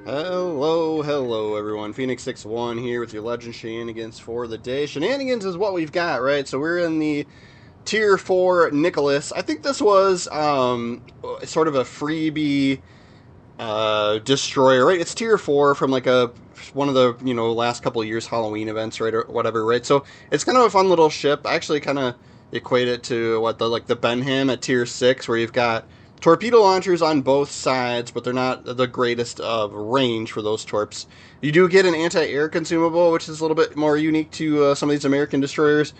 Hello everyone. Phoenix61 here with your Legend Shenanigans for the day. Shenanigans is what we've got, right? So we're in the Tier 4 Nicholas. I think this was sort of a freebie destroyer, right? It's Tier 4 from like one of the, last couple of years Halloween events, right, or whatever, right? So it's kind of a fun little ship. I actually kind of equate it to the Benham at Tier 6, where you've got torpedo launchers on both sides, but they're not the greatest of range for those torps. You do get an anti-air consumable, which is a little bit more unique to some of these American destroyers.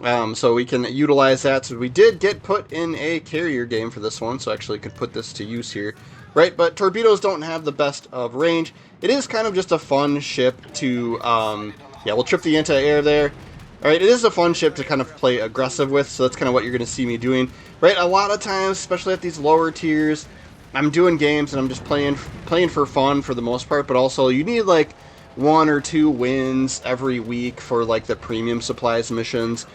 So we can utilize that. So we did get put in a carrier game for this one, so actually could put this to use here. Right, but torpedoes don't have the best of range. It is kind of just a fun ship to, we'll trip the anti-air there. Alright, it is a fun ship to kind of play aggressive with, so that's kind of what you're going to see me doing. Right, a lot of times, especially at these lower tiers, I'm doing games and I'm just playing for fun for the most part, but also you need like 1 or 2 wins every week for like the premium supplies missions,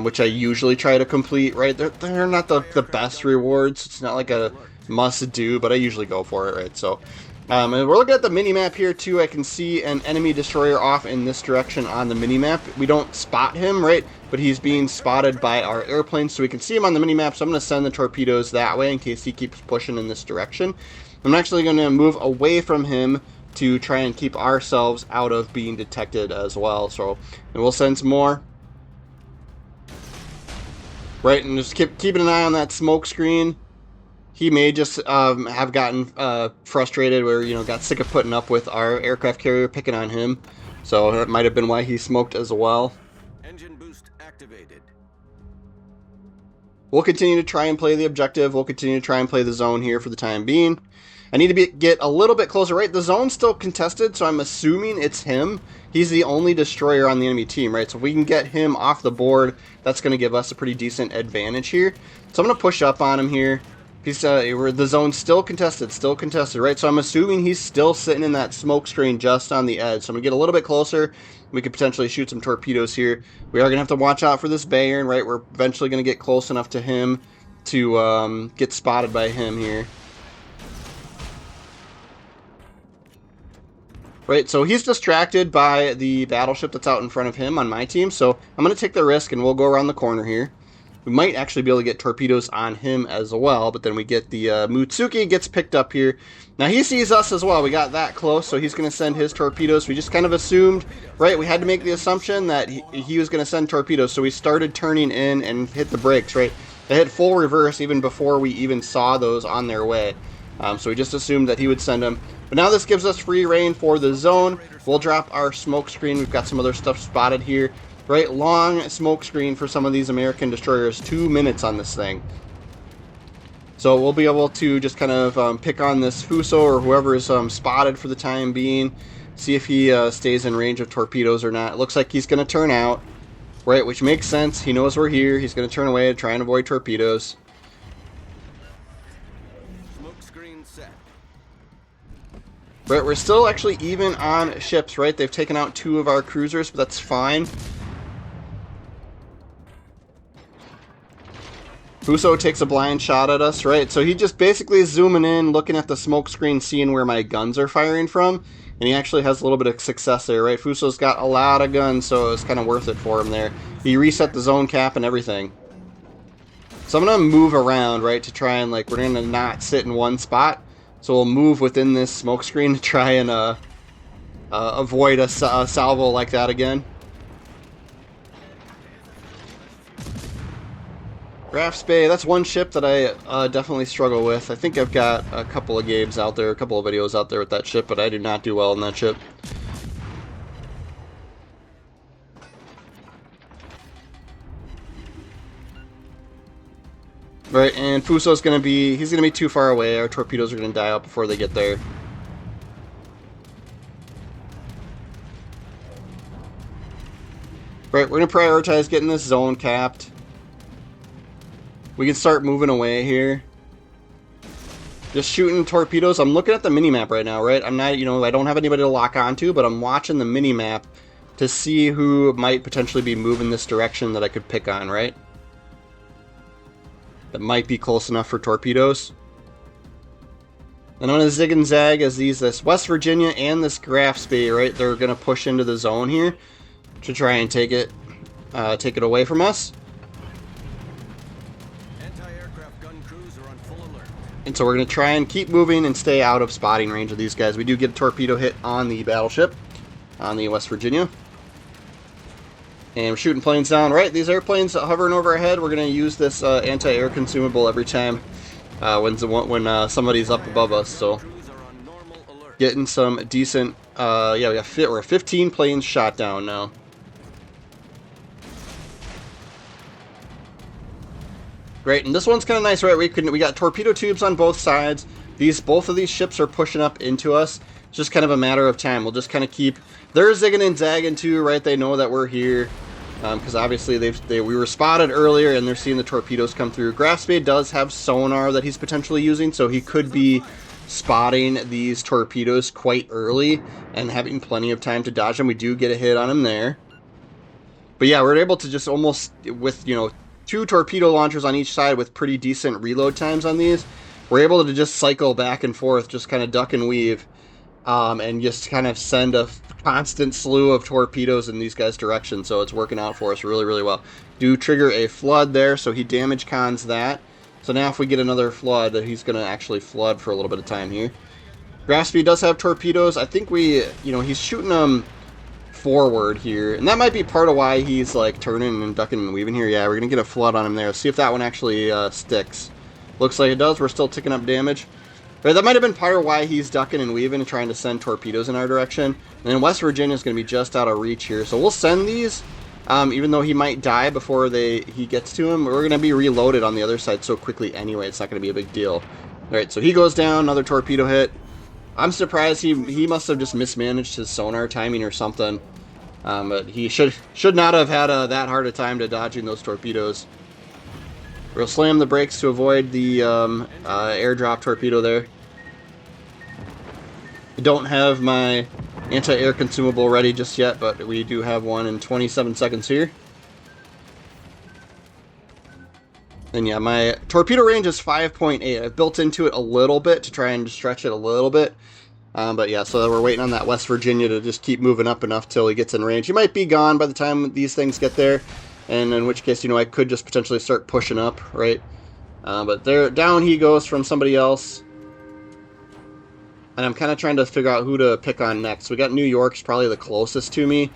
which I usually try to complete, right? They're not the best rewards. It's not like a must-do, but I usually go for it, right? So, and we're looking at the mini-map here, too. I can see an enemy destroyer off in this direction on the mini-map. We don't spot him, right? But he's being spotted by our airplane, so we can see him on the mini-map, so I'm going to send the torpedoes that way in case he keeps pushing in this direction. I'm actually going to move away from him to try and keep ourselves out of being detected as well. So, and we'll send some more. Right, and just keeping an eye on that smoke screen. He may just have gotten frustrated or, got sick of putting up with our aircraft carrier picking on him. So that might have been why he smoked as well. Engine boost activated. We'll continue to try and play the objective. We'll continue to try and play the zone here for the time being. I need to get a little bit closer, right? The zone's still contested, so I'm assuming it's him. He's the only destroyer on the enemy team, right? So if we can get him off the board, that's going to give us a pretty decent advantage here. So I'm going to push up on him here. The zone's still contested, right? So I'm assuming he's still sitting in that smoke screen just on the edge. So I'm going to get a little bit closer. We could potentially shoot some torpedoes here. We are going to have to watch out for this Bayern, right? We're eventually going to get close enough to him to get spotted by him here. Right, so he's distracted by the battleship that's out in front of him on my team. So I'm going to take the risk and we'll go around the corner here. We might actually be able to get torpedoes on him as well, but then we get the Mutsuki gets picked up here. Now he sees us as well. We got that close, so he's going to send his torpedoes. We just kind of assumed, right? We had to make the assumption that he was going to send torpedoes, so we started turning in and hit the brakes, right? They hit full reverse even before we even saw those on their way. So we just assumed that he would send them. But now this gives us free reign for the zone. We'll drop our smoke screen. We've got some other stuff spotted here. Right, long smoke screen for some of these American destroyers. 2 minutes on this thing. So we'll be able to just kind of pick on this Fuso or whoever is spotted for the time being. See if he stays in range of torpedoes or not. It looks like he's going to turn out. Right, which makes sense. He knows we're here. He's going to turn away to try and avoid torpedoes. Smoke screen set. Right, we're still actually even on ships, right? They've taken out 2 of our cruisers, but that's fine. Fuso takes a blind shot at us, right? So he just basically is zooming in, looking at the smoke screen, seeing where my guns are firing from. And he actually has a little bit of success there, right? Fuso's got a lot of guns, so it's kind of worth it for him there. He reset the zone cap and everything. So I'm going to move around, right, to try and, we're going to not sit in one spot. So we'll move within this smoke screen to try and avoid a salvo like that again. Rafts Bay, that's one ship that I definitely struggle with. I think I've got a couple of games out there, a couple of videos out there with that ship, but I do not do well in that ship. Right, and Fuso's going to be, he's going to be too far away. Our torpedoes are going to die out before they get there. Right, we're going to prioritize getting this zone capped. We can start moving away here. Just shooting torpedoes. I'm looking at the minimap right now, right? I'm not, I don't have anybody to lock onto, but I'm watching the minimap to see who might potentially be moving this direction that I could pick on, right? That might be close enough for torpedoes. And I'm going to zig and zag as this West Virginia and this Graf Spee, right? They're going to push into the zone here to try and take it away from us. Anti-aircraft gun crews are on full alert. And so we're going to try and keep moving and stay out of spotting range of these guys. We do get a torpedo hit on the battleship, on the West Virginia. And we're shooting planes down. Right, these airplanes hovering over our head, we're going to use this anti-air consumable every time when somebody's up above us. So getting some decent, yeah, we're 15 planes shot down now. Great, and this one's kind of nice, right? We got torpedo tubes on both sides. Both of these ships are pushing up into us. It's just kind of a matter of time. We'll just kind of keep. They're zigging and zagging too, right? They know that we're here because obviously we were spotted earlier, and they're seeing the torpedoes come through. Graf Spee does have sonar that he's potentially using, so he could be spotting these torpedoes quite early and having plenty of time to dodge them. We do get a hit on him there, but yeah, we're able to just almost with 2 torpedo launchers on each side with pretty decent reload times on these. We're able to just cycle back and forth, just kind of duck and weave, and just kind of send a constant slew of torpedoes in these guys' direction. So it's working out for us really, really well. Do trigger a flood there, so he damage cons that. So now if we get another flood, he's going to actually flood for a little bit of time here. Graf Spee does have torpedoes. I think he's shooting them forward here, and that might be part of why he's like turning and ducking and weaving here. Yeah, we're gonna get a flood on him there. Let's see if that one actually sticks. Looks like it does. We're still ticking up damage. Right, that might have been part of why he's ducking and weaving and trying to send torpedoes in our direction. And then West Virginia is going to be just out of reach here, so we'll send these. Even though he might die before he gets to him, we're going to be reloaded on the other side so quickly anyway. It's not going to be a big deal. All right, so he goes down. Another torpedo hit. I'm surprised he must have just mismanaged his sonar timing or something. But he should not have had that hard a time to dodging those torpedoes. We'll slam the brakes to avoid the airdrop torpedo there. I don't have my anti-air consumable ready just yet, but we do have one in 27 seconds here. And yeah, my torpedo range is 5.8. I've built into it a little bit to try and stretch it a little bit. But yeah, so we're waiting on that West Virginia to just keep moving up enough till he gets in range. He might be gone by the time these things get there, and in which case, I could just potentially start pushing up, right? But down he goes from somebody else. And I'm kind of trying to figure out who to pick on next. We got New York's probably the closest to me,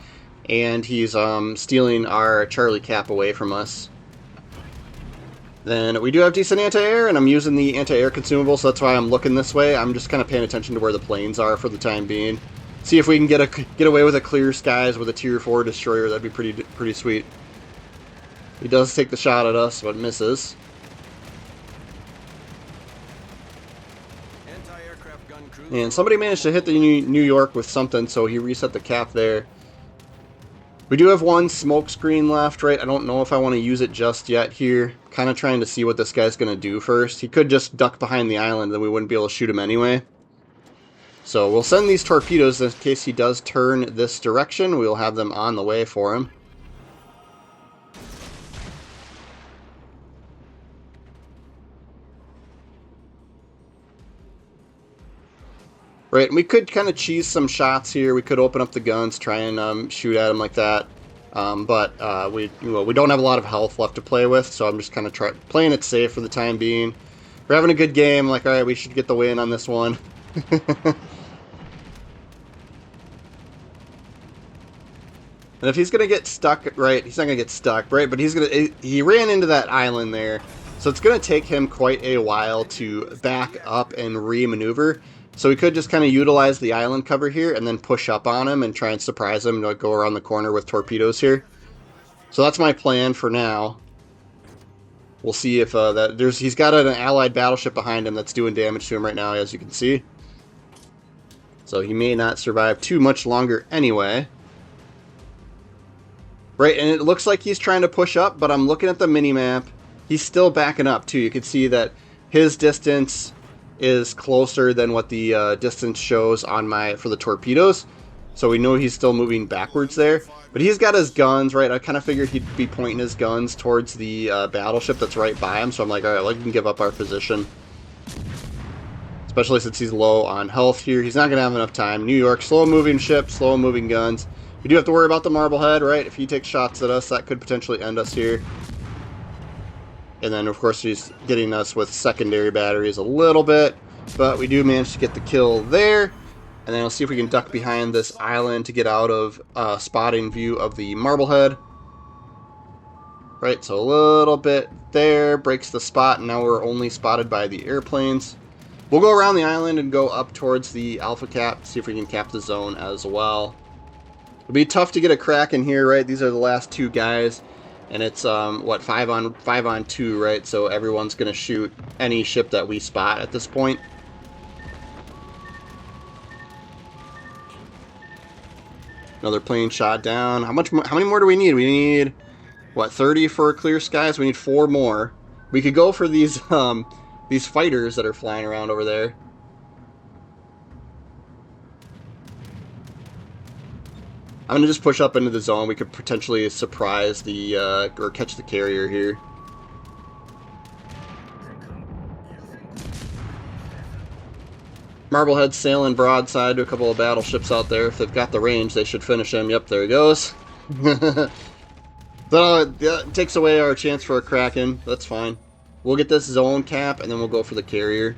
and he's stealing our Charlie Cap away from us. Then we do have decent anti-air, and I'm using the anti-air consumable, so that's why I'm looking this way. I'm just kind of paying attention to where the planes are for the time being. See if we can get away with a clear skies with a Tier 4 destroyer. That'd be pretty sweet. He does take the shot at us, but misses. And somebody managed to hit the New York with something, so he reset the cap there. We do have one smoke screen left, right? I don't know if I want to use it just yet here. Kind of trying to see what this guy's going to do first. He could just duck behind the island, then we wouldn't be able to shoot him anyway. So we'll send these torpedoes in case he does turn this direction. We'll have them on the way for him. Right, and we could kind of cheese some shots here. We could open up the guns, try and shoot at him like that. But we don't have a lot of health left to play with, so I'm just kind of playing it safe for the time being. We're having a good game. Like, all right, we should get the win on this one. And if he's gonna get stuck, right? He's not gonna get stuck, right? But he ran into that island there, so it's gonna take him quite a while to back up and re-maneuver. So we could just kind of utilize the island cover here and then push up on him and try and surprise him to go around the corner with torpedoes here. So that's my plan for now. We'll see if he's got an allied battleship behind him that's doing damage to him right now, as you can see. So he may not survive too much longer anyway. Right, and it looks like he's trying to push up, but I'm looking at the mini-map. He's still backing up too. You can see that his distance is closer than what the distance shows on for the torpedoes, so we know he's still moving backwards there. But he's got his guns, right? I kind of figured he'd be pointing his guns towards the battleship that's right by him, so I'm like, alright, we can give up our position. Let's especially since he's low on health here. He's not going to have enough time. New York, slow-moving ship, slow-moving guns. We do have to worry about the Marblehead, right? If he takes shots at us, that could potentially end us here. And then, of course, he's getting us with secondary batteries a little bit. But we do manage to get the kill there. And then we'll see if we can duck behind this island to get out of spotting view of the Marblehead. Right, so a little bit there. Breaks the spot, and now we're only spotted by the airplanes. We'll go around the island and go up towards the Alpha Cap. See if we can cap the zone as well. It'll be tough to get a crack in here, right? These are the last two guys. And it's, what, 5 on 2, right? So everyone's going to shoot any ship that we spot at this point. Another plane shot down. How many more do we need? We need, what, 30 for clear skies? We need 4 more. We could go for these fighters that are flying around over there. I'm going to just push up into the zone. We could potentially surprise the, or catch the carrier here. Marblehead sailing broadside to a couple of battleships out there. If they've got the range, they should finish him. Yep, there he goes. So it takes away our chance for a Kraken. That's fine. We'll get this zone cap, and then we'll go for the carrier.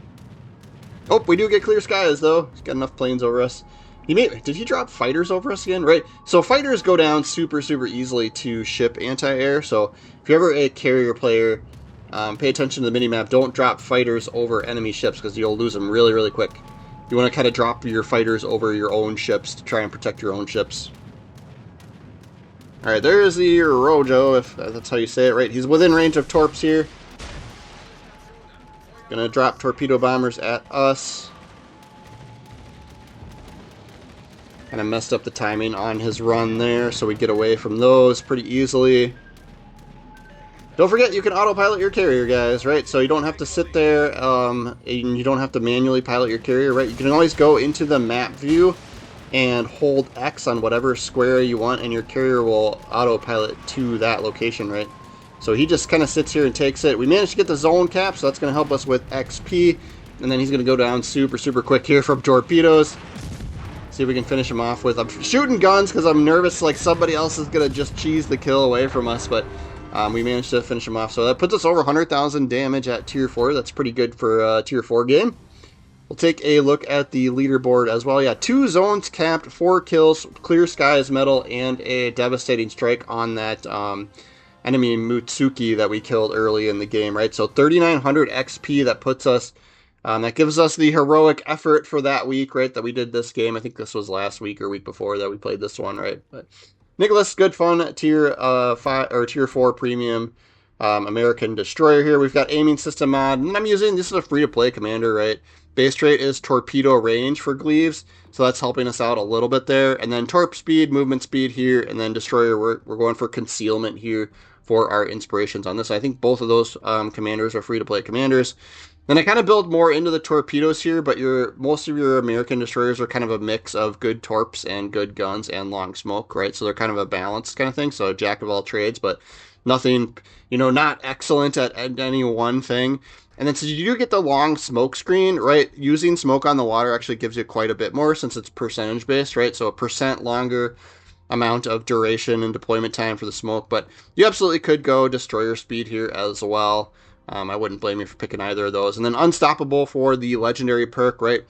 Oh, we do get clear skies, though. He's got enough planes over us. Did he drop fighters over us again? Right. So fighters go down super easily to ship anti-air. So if you're ever a carrier player, pay attention to the minimap. Don't drop fighters over enemy ships because you'll lose them really quick. You want to kind of drop your fighters over your own ships to try and protect your own ships. Alright, there's the Rojo, if that's how you say it, right? He's within range of torps here. Gonna drop torpedo bombers at us. Kind of messed up the timing on his run there, so we get away from those pretty easily. Don't forget, you can autopilot your carrier, guys, right? So you don't have to sit there, and you don't have to manually pilot your carrier, right? You can always go into the map view and hold X on whatever square you want, and your carrier will autopilot to that location, right? So he just kind of sits here and takes it. We managed to get the zone cap, so that's going to help us with XP, and then he's going to go down super quick here from torpedoes. See if we can finish him off with... I'm shooting guns because I'm nervous like somebody else is going to just cheese the kill away from us, but we managed to finish him off. So that puts us over 100,000 damage at Tier 4. That's pretty good for a Tier 4 game. We'll take a look at the leaderboard as well. Yeah, 2 zones capped, 4 kills, clear skies medal, and a devastating strike on that enemy Mutsuki that we killed early in the game, right? So 3,900 XP, that puts us... that gives us the heroic effort for that week, right, that we did this game. I think this was last week or week before that we played this one, right? But Nicholas, good fun, Tier 5 or Tier 4 premium American destroyer here. We've got aiming system mod, and I'm using, this is a free-to-play commander, right? Base trait is torpedo range for Gleaves, so that's helping us out a little bit there. And then torp speed, movement speed here, and then destroyer, we're going for concealment here for our inspirations on this. I think both of those commanders are free-to-play commanders. Then I kind of build more into the torpedoes here, but most of your American destroyers are kind of a mix of good torps and good guns and long smoke, right? So they're kind of a balanced kind of thing, so jack of all trades, but nothing, not excellent at any one thing. And then so you do get the long smoke screen, right? Using smoke on the water actually gives you quite a bit more since it's percentage based, right? So a percent longer amount of duration and deployment time for the smoke, but you absolutely could go destroyer speed here as well. I wouldn't blame you for picking either of those. And then unstoppable for the legendary perk, right?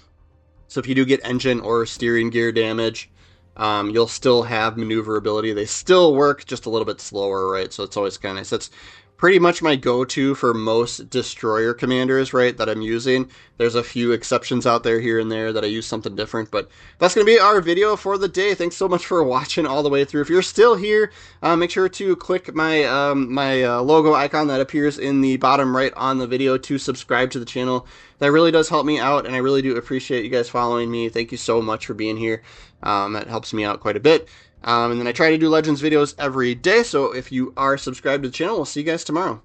So if you do get engine or steering gear damage, you'll still have maneuverability. They still work just a little bit slower, right? So it's always kind of nice. That's pretty much my go-to for most destroyer commanders, right, that I'm using. There's a few exceptions out there here and there that I use something different, but that's going to be our video for the day. Thanks so much for watching all the way through. If you're still here, make sure to click my logo icon that appears in the bottom right on the video to subscribe to the channel. That really does help me out, and I really do appreciate you guys following me. Thank you so much for being here. That helps me out quite a bit. And then I try to do Legends videos every day, so if you are subscribed to the channel, we'll see you guys tomorrow.